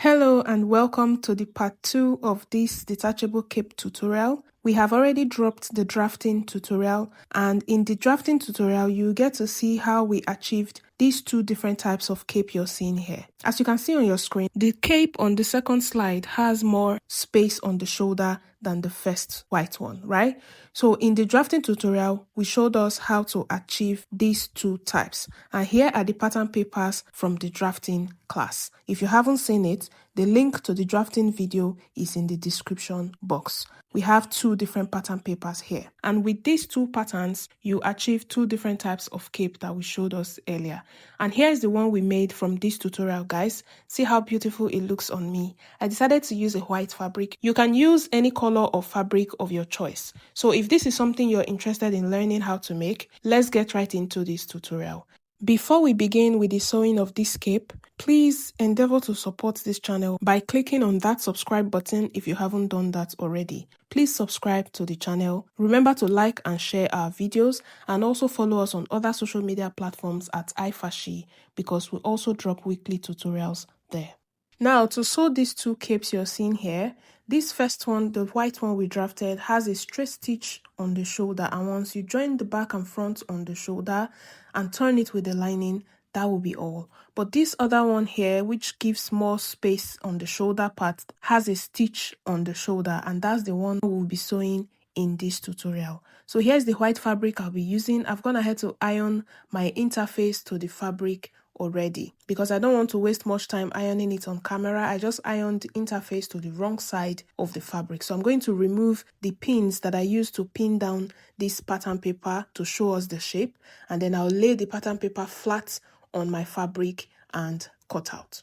Hello and welcome to the part 2 of this detachable cape tutorial. We have already dropped the drafting tutorial, and in the drafting tutorial you get to see how we achieved these two different types of cape you're seeing here. As you can see on your screen, the cape on the second slide has more space on the shoulder than the first white one, right? So in the drafting tutorial, we showed us how to achieve these two types. And here are the pattern papers from the drafting class. If you haven't seen it, the link to the drafting video is in the description box. We have two different pattern papers here. And with these two patterns, you achieve two different types of cape that we showed us earlier. And here's the one we made from this tutorial, guys. See how beautiful it looks on me. I decided to use a white fabric. You can use any color or fabric of your choice. So if this is something you're interested in learning how to make, let's get right into this tutorial. Before we begin with the sewing of this cape, please endeavor to support this channel by clicking on that subscribe button if you haven't done that already. Please subscribe to the channel. Remember to like and share our videos, and also follow us on other social media platforms at iFashy, because we also drop weekly tutorials there. Now, to sew these two capes you're seeing here, this first one, the white one we drafted, has a straight stitch on the shoulder, and once you join the back and front on the shoulder and turn it with the lining, that will be all. But this other one here, which gives more space on the shoulder part, has a stitch on the shoulder, and that's the one we'll be sewing in this tutorial. So here's the white fabric I'll be using. I've gone ahead to iron my interface to the fabric already because I don't want to waste much time ironing it on camera. I just ironed the interface to the wrong side of the fabric. So I'm going to remove the pins that I used to pin down this pattern paper to show us the shape, and then I'll lay the pattern paper flat on my fabric and cut out.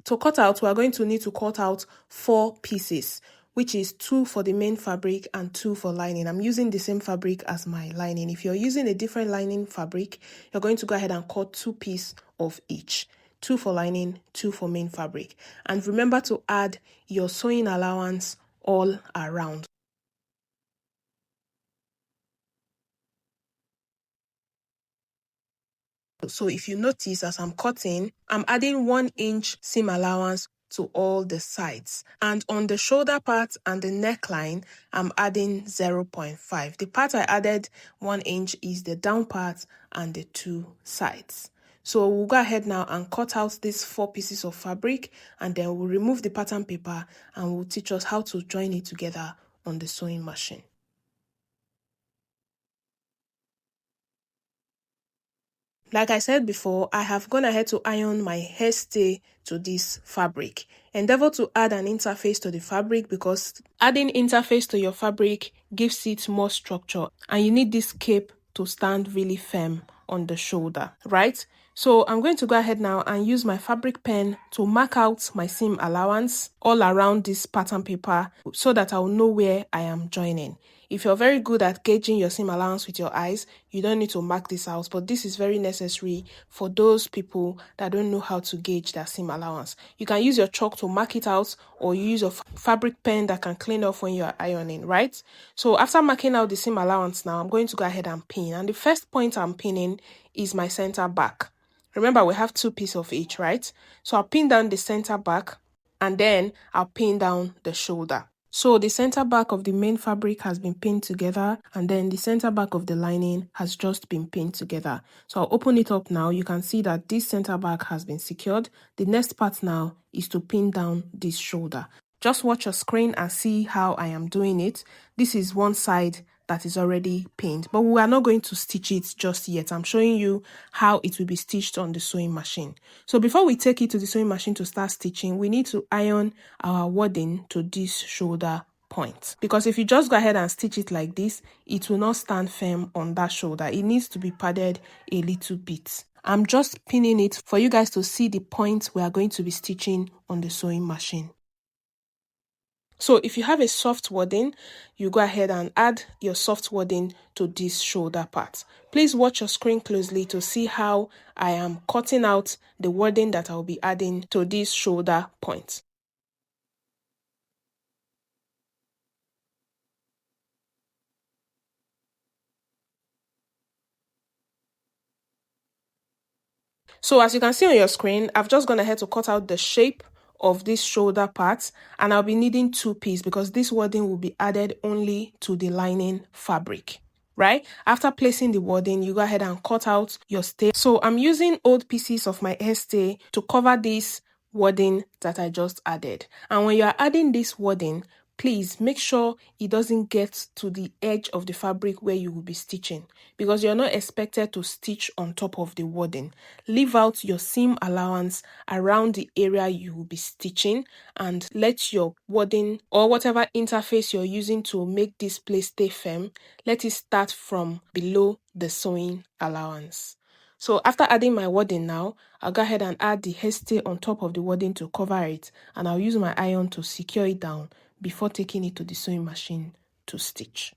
To cut out, we are going to need to cut out 4 pieces, which is 2 for the main fabric and 2 for lining. I'm using the same fabric as my lining. If you're using a different lining fabric, you're going to go ahead and cut 2 pieces of each. 2 for lining, 2 for main fabric. And remember to add your sewing allowance all around. So if you notice, as I'm cutting, I'm adding 1 inch seam allowance to all the sides, and on the shoulder part and the neckline I'm adding 0.5. The part I added 1 inch is the down part and the 2 sides. So we'll go ahead now and cut out these 4 pieces of fabric, and then we'll remove the pattern paper and we'll teach us how to join it together on the sewing machine. Like I said before, I have gone ahead to iron my hairstay to this fabric. Endeavor to add an interface to the fabric, because adding interface to your fabric gives it more structure, and you need this cape to stand really firm on the shoulder, right? So I'm going to go ahead now and use my fabric pen to mark out my seam allowance all around this pattern paper so that I'll know where I am joining. If you're very good at gauging your seam allowance with your eyes, you don't need to mark this out, but this is very necessary for those people that don't know how to gauge their seam allowance. You can use your chalk to mark it out, or use a fabric pen that can clean off when you're ironing, right? So after marking out the seam allowance now, I'm going to go ahead and pin. And the first point I'm pinning is my center back. Remember, we have 2 pieces of each, right? So I'll pin down the center back, and then I'll pin down the shoulder. So the center back of the main fabric has been pinned together, and then the center back of the lining has just been pinned together. So I'll open it up now. You can see that this center back has been secured. The next part now is to pin down this shoulder. Just watch your screen and see how I am doing it. This is one side that is already pinned, but we are not going to stitch it just yet. I'm showing you how it will be stitched on the sewing machine. So before we take it to the sewing machine to start stitching, we need to iron our wadding to this shoulder point, because if you just go ahead and stitch it like this, it will not stand firm on that shoulder. It needs to be padded a little bit. I'm just pinning it for you guys to see the point we are going to be stitching on the sewing machine. So if you have a soft wadding, you go ahead and add your soft wadding to this shoulder part. Please watch your screen closely to see how I am cutting out the wadding that I'll be adding to this shoulder point. So as you can see on your screen, I've just gone ahead to cut out the shape of this shoulder part, and I'll be needing 2 pieces because this wording will be added only to the lining fabric. Right? After placing the wording, you go ahead and cut out your stay. So I'm using old pieces of my hairstay to cover this wording that I just added. And when you are adding this wording, please make sure it doesn't get to the edge of the fabric where you will be stitching, because you're not expected to stitch on top of the wording. Leave out your seam allowance around the area you will be stitching and let your wording or whatever interface you're using to make this place stay firm, let it start from below the sewing allowance. So after adding my wording now, I'll go ahead and add the hairstay on top of the wording to cover it, and I'll use my iron to secure it down before taking it to the sewing machine to stitch.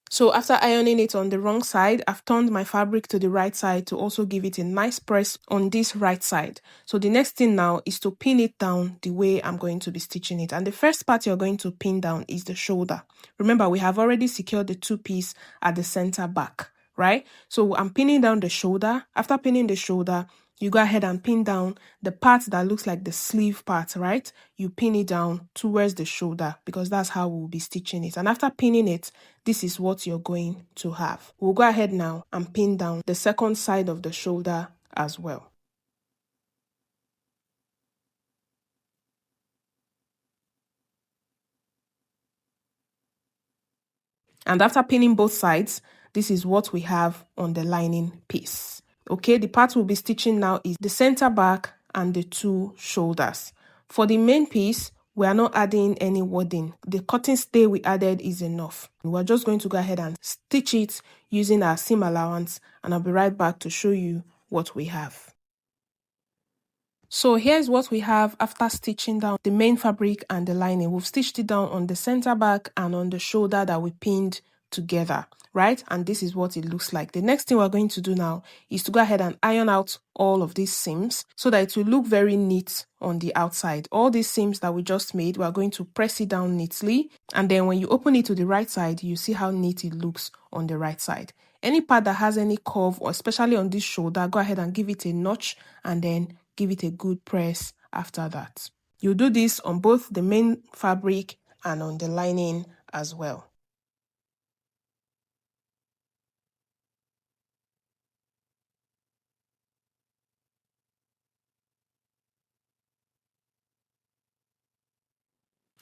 So after ironing it on the wrong side, I've turned my fabric to the right side to also give it a nice press on this right side. So the next thing now is to pin it down the way I'm going to be stitching it. And the first part you're going to pin down is the shoulder. Remember, we have already secured the 2 pieces at the center back, right? So I'm pinning down the shoulder. After pinning the shoulder, you go ahead and pin down the part that looks like the sleeve part, right? You pin it down towards the shoulder because that's how we'll be stitching it. And after pinning it, this is what you're going to have. We'll go ahead now and pin down the second side of the shoulder as well. And after pinning both sides, this is what we have on the lining piece. Okay, the part we'll be stitching now is the center back and the 2 shoulders. For the main piece, we are not adding any wording. The cotton stay we added is enough. We're just going to go ahead and stitch it using our seam allowance, and I'll be right back to show you what we have. So here's what we have after stitching down the main fabric and the lining. We've stitched it down on the center back and on the shoulder that we pinned together, right? And this is what it looks like. The next thing we're going to do now is to go ahead and iron out all of these seams so that it will look very neat on the outside. All these seams that we just made, we're going to press it down neatly, and then when you open it to the right side, you see how neat it looks on the right side. Any part that has any curve, or especially on this shoulder, go ahead and give it a notch and then give it a good press after that. You do this on both the main fabric and on the lining as well.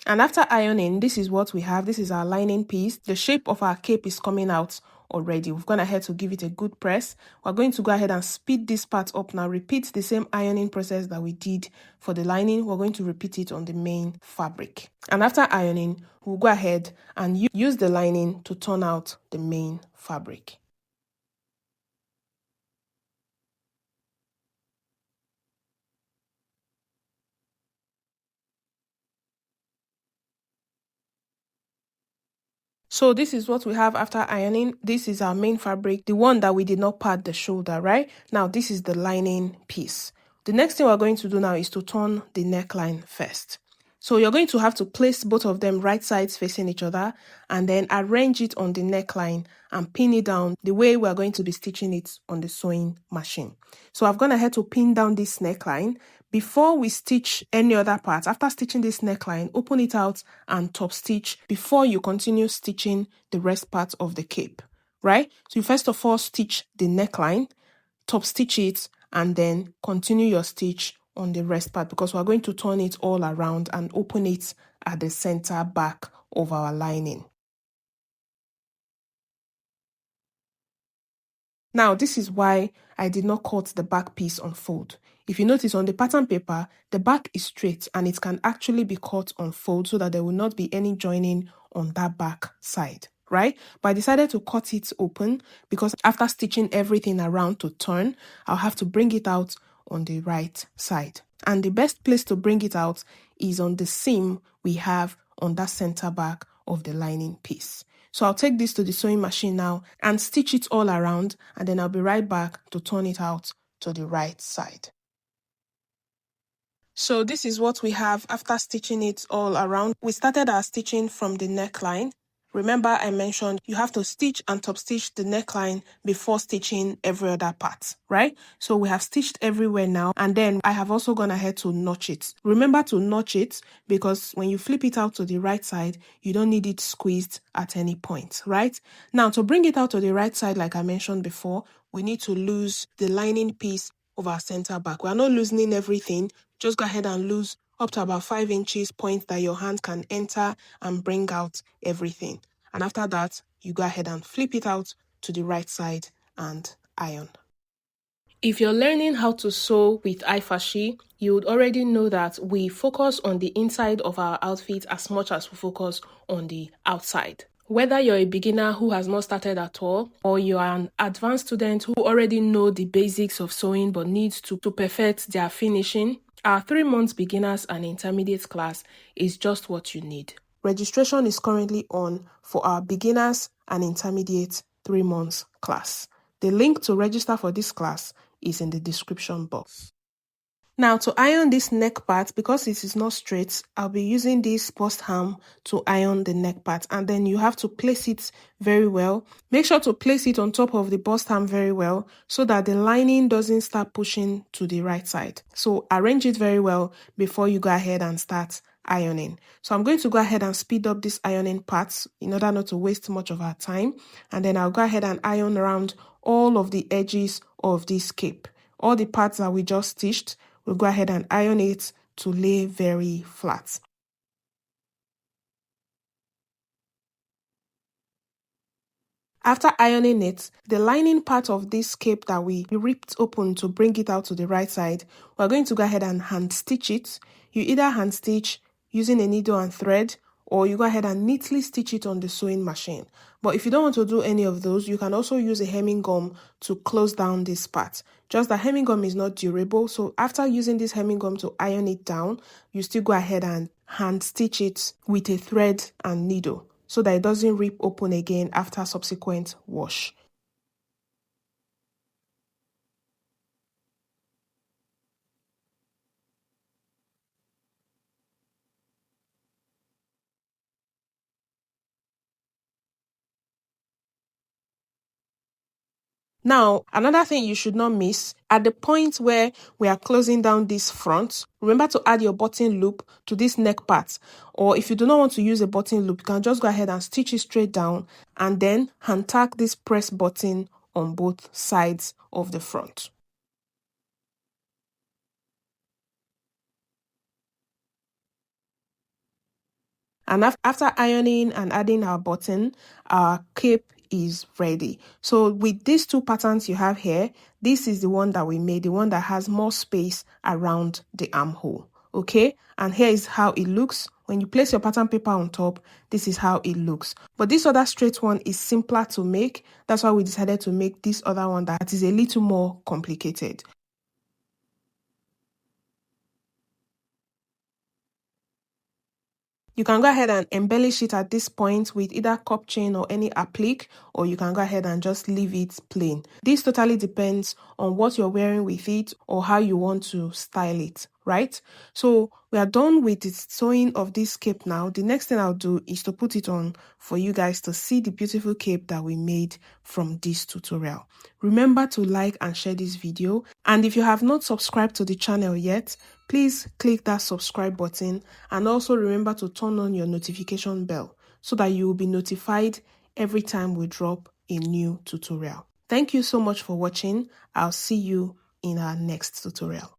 And after ironing, this is what we have. This is our lining piece. The shape of our cape is coming out already. We've gone ahead to give it a good press. We're going to go ahead and speed this part up now. Repeat the same ironing process that we did for the lining. We're going to repeat it on the main fabric. And after ironing, we'll go ahead and use the lining to turn out the main fabric. So this is what we have after ironing. This is our main fabric, the one that we did not pad the shoulder, right? Now this is the lining piece. The next thing we're going to do now is to turn the neckline first. So you're going to have to place both of them right sides facing each other and then arrange it on the neckline and pin it down the way we're going to be stitching it on the sewing machine. So I've gone ahead to pin down this neckline. Before we stitch any other part, after stitching this neckline, open it out and top stitch before you continue stitching the rest part of the cape, right? So you first of all stitch the neckline, top stitch it, and then continue your stitch on the rest part because we're going to turn it all around and open it at the center back of our lining. Now, this is why I did not cut the back piece on fold. If you notice on the pattern paper, the back is straight and it can actually be cut on fold so that there will not be any joining on that back side, right? But I decided to cut it open because after stitching everything around to turn, I'll have to bring it out on the right side. And the best place to bring it out is on the seam we have on that center back of the lining piece. So I'll take this to the sewing machine now and stitch it all around, and then I'll be right back to turn it out to the right side. So this is what we have after stitching it all around. We started our stitching from the neckline. Remember I mentioned you have to stitch and top stitch the neckline before stitching every other part, right? So we have stitched everywhere now, and then I have also gone ahead to notch it. Remember to notch it because when you flip it out to the right side, you don't need it squeezed at any point, right? Now to bring it out to the right side, like I mentioned before, we need to lose the lining piece of our center back. We are not loosening everything. Just go ahead and lose up to about 5 inches point that your hand can enter and bring out everything. And after that, you go ahead and flip it out to the right side and iron. If you're learning how to sew with iFashy, you would already know that we focus on the inside of our outfit as much as we focus on the outside. Whether you're a beginner who has not started at all, or you're an advanced student who already know the basics of sewing but needs to perfect their finishing, our 3 months beginners and intermediate class is just what you need. Registration is currently on for our beginners and intermediate 3 months class. The link to register for this class is in the description box. Now to iron this neck part, because it is not straight, I'll be using this post ham to iron the neck part, and then you have to place it very well. Make sure to place it on top of the bust ham very well so that the lining doesn't start pushing to the right side. So arrange it very well before you go ahead and start ironing. So I'm going to go ahead and speed up this ironing parts in order not to waste much of our time, and then I'll go ahead and iron around all of the edges of this cape. All the parts that we just stitched, we'll go ahead and iron it to lay very flat. After ironing it, the lining part of this cape that we ripped open to bring it out to the right side, we're going to go ahead and hand stitch it. You either hand stitch using a needle and thread, or you go ahead and neatly stitch it on the sewing machine. But if you don't want to do any of those, you can also use a hemming gum to close down this part. Just that hemming gum is not durable, so after using this hemming gum to iron it down, you still go ahead and hand stitch it with a thread and needle so that it doesn't rip open again after subsequent wash. Now, another thing you should not miss, at the point where we are closing down this front, remember to add your button loop to this neck part. Or if you do not want to use a button loop, you can just go ahead and stitch it straight down and then hand tack this press button on both sides of the front. And after ironing and adding our button, our cape is ready. So with these two patterns you have here, this is the one that we made, the one that has more space around the armhole. Okay, and here is how it looks. When you place your pattern paper on top, this is how it looks. But this other straight one is simpler to make. That's why we decided to make this other one that is a little more complicated. You can go ahead and embellish it at this point with either cup chain or any applique, or you can go ahead and just leave it plain. This totally depends on what you're wearing with it or how you want to style it, right? So we are done with the sewing of this cape now. The next thing I'll do is to put it on for you guys to see the beautiful cape that we made from this tutorial. Remember to like and share this video, and if you have not subscribed to the channel yet, please click that subscribe button, and also remember to turn on your notification bell so that you will be notified every time we drop a new tutorial. Thank you so much for watching. I'll see you in our next tutorial.